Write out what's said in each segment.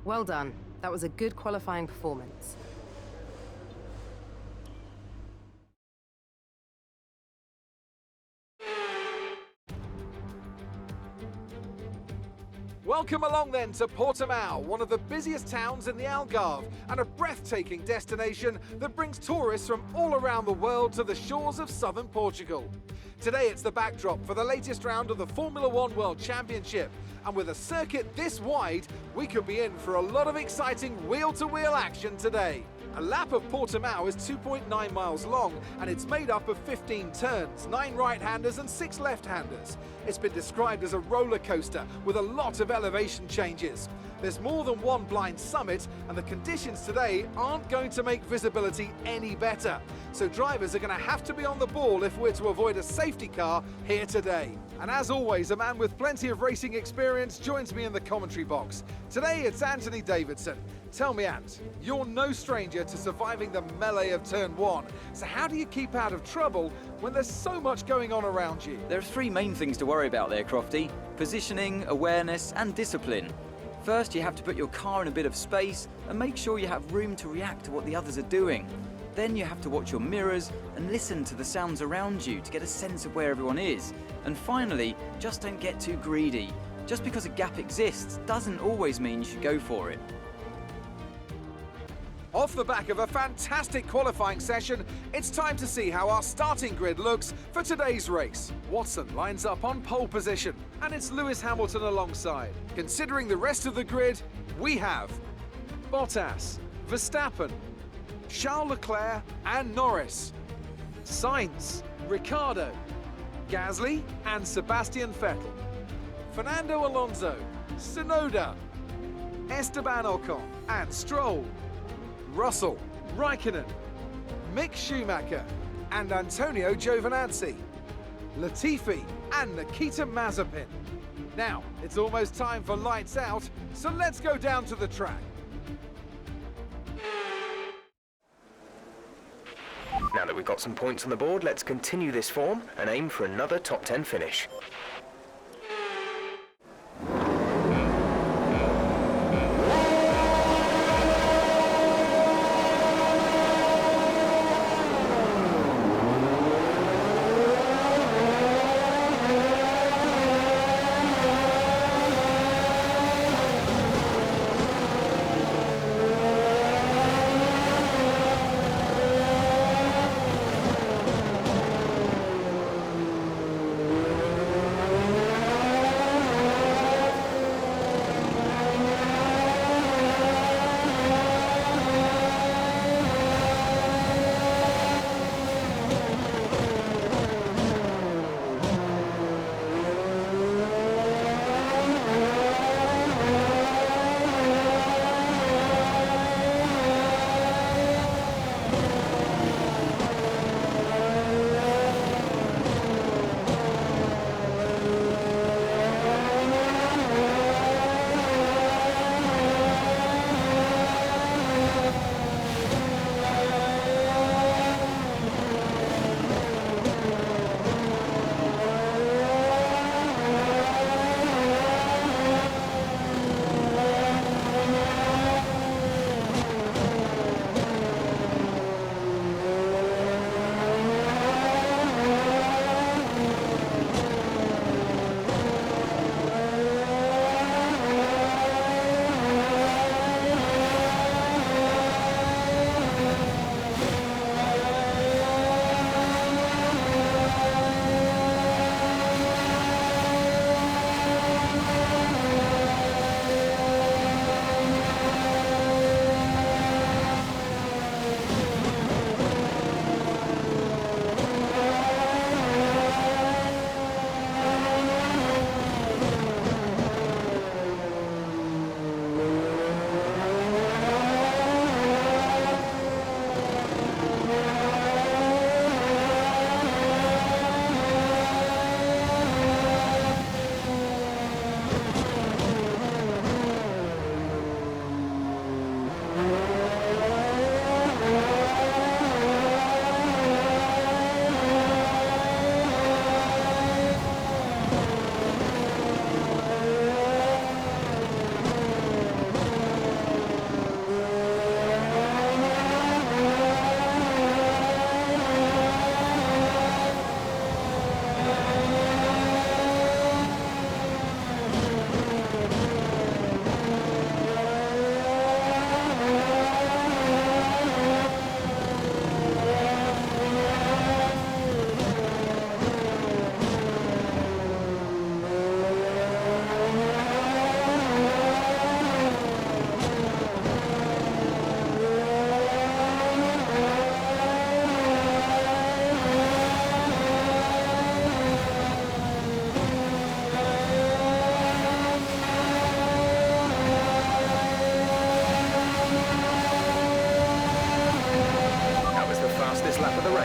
Well done. That was a good qualifying performance. Welcome along then to Portimao, one of the busiest towns in the Algarve and a breathtaking destination that brings tourists from all around the world to the shores of southern Portugal. Today it's the backdrop for the latest round of the Formula One World Championship, and with a circuit this wide, we could be in for a lot of exciting wheel-to-wheel action today. A lap of Portimao is 2.9 miles long, and it's made up of 15 turns, 9 right-handers and 6 left-handers. It's been described as a roller coaster with a lot of elevation changes. There's more than one blind summit, and the conditions today aren't going to make visibility any better. So drivers are going to have to be on the ball if we're to avoid a safety car here today. And as always, a man with plenty of racing experience joins me in the commentary box. Today it's Anthony Davidson. Tell me, Ant, you're no stranger to surviving the melee of turn 1. So how do you keep out of trouble when there's so much going on around you? There are 3 main things to worry about there, Crofty. Positioning, awareness and discipline. First, you have to put your car in a bit of space and make sure you have room to react to what the others are doing. Then you have to watch your mirrors and listen to the sounds around you to get a sense of where everyone is. And finally, just don't get too greedy. Just because a gap exists doesn't always mean you should go for it. Off the back of a fantastic qualifying session, it's time to see how our starting grid looks for today's race. Watson lines up on pole position, and it's Lewis Hamilton alongside. Considering the rest of the grid, we have Bottas, Verstappen, Charles Leclerc and Norris, Sainz, Ricciardo, Gasly and Sebastian Vettel, Fernando Alonso, Tsunoda, Esteban Ocon and Stroll, Russell, Raikkonen, Mick Schumacher and Antonio Giovinazzi, Latifi and Nikita Mazepin. Now, it's almost time for lights out, so let's go down to the track. Now that we've got some points on the board, let's continue this form and aim for another top 10 finish.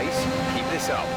pace. Keep this up.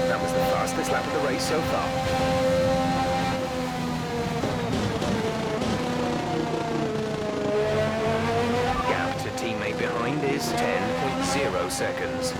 That was the fastest lap of the race so far. Gap to teammate behind is 10.0 seconds.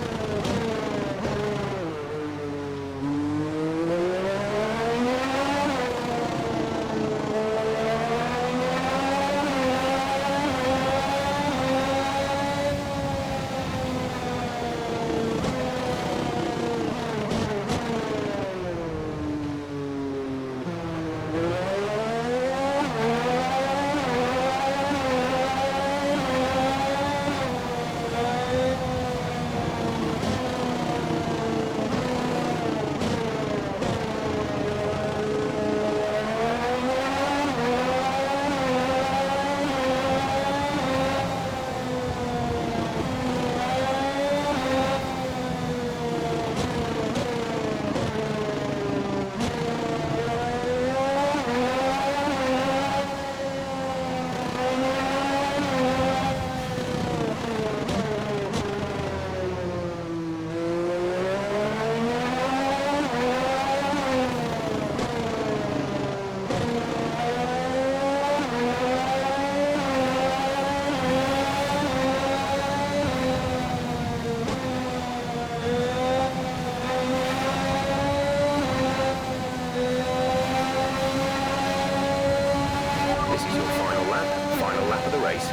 Final lap of the race.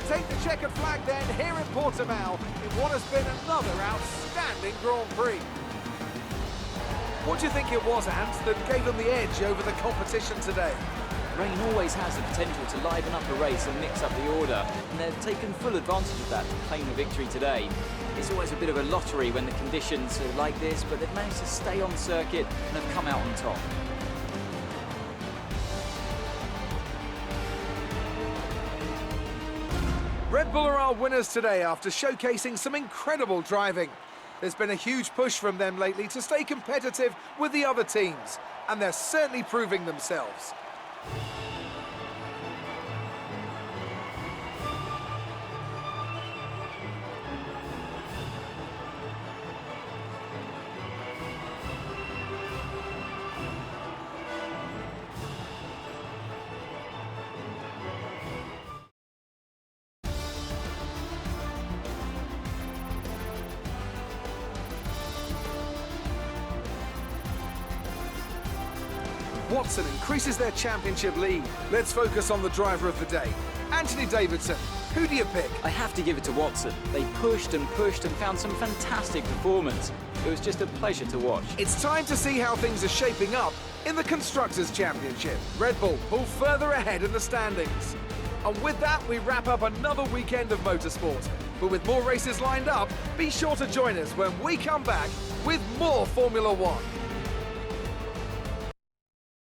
take the checkered flag then here in Portimao in what has been another outstanding Grand Prix. What do you think it was, Ant, that gave them the edge over the competition today? Rain always has the potential to liven up a race and mix up the order, and they've taken full advantage of that to claim the victory today. It's always a bit of a lottery when the conditions are like this, but they've managed to stay on circuit and have come out on top. Red Bull are our winners today after showcasing some incredible driving. There's been a huge push from them lately to stay competitive with the other teams, and they're certainly proving themselves. Watson increases their championship lead. Let's focus on the driver of the day. Anthony Davidson, who do you pick? I have to give it to Watson. They pushed and found some fantastic performance. It was just a pleasure to watch. It's time to see how things are shaping up in the Constructors' Championship. Red Bull pull further ahead in the standings. And with that, we wrap up another weekend of motorsport. But with more races lined up, be sure to join us when we come back with more Formula One.